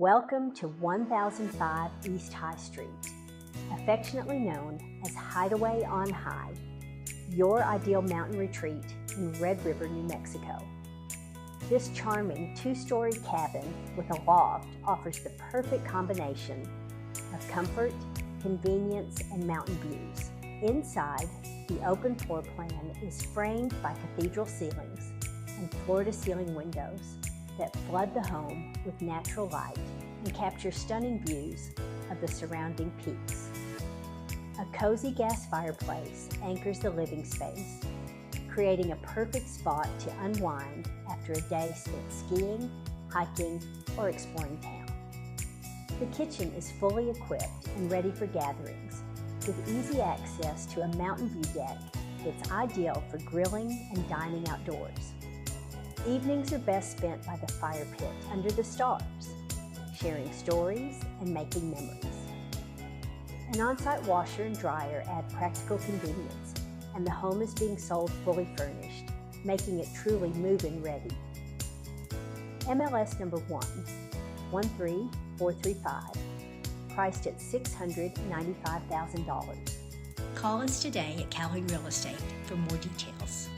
Welcome to 1005 East High Street, affectionately known as Hideaway on High, your ideal mountain retreat in Red River, New Mexico. This charming two-story cabin with a loft offers the perfect combination of comfort, convenience, and mountain views. Inside, the open floor plan is framed by cathedral ceilings and floor-to-ceiling windows that flood the home with natural light and capture stunning views of the surrounding peaks. A cozy gas fireplace anchors the living space, creating a perfect spot to unwind after a day spent skiing, hiking, or exploring town. The kitchen is fully equipped and ready for gatherings, with easy access to a mountain view deck that's ideal for grilling and dining outdoors. Evenings are best spent by the fire pit under the stars, sharing stories and making memories. An on-site washer and dryer add practical convenience, and the home is being sold fully furnished, making it truly move-in ready. MLS number 13435, priced at $695,000. Call us today at Calhoun Real Estate for more details.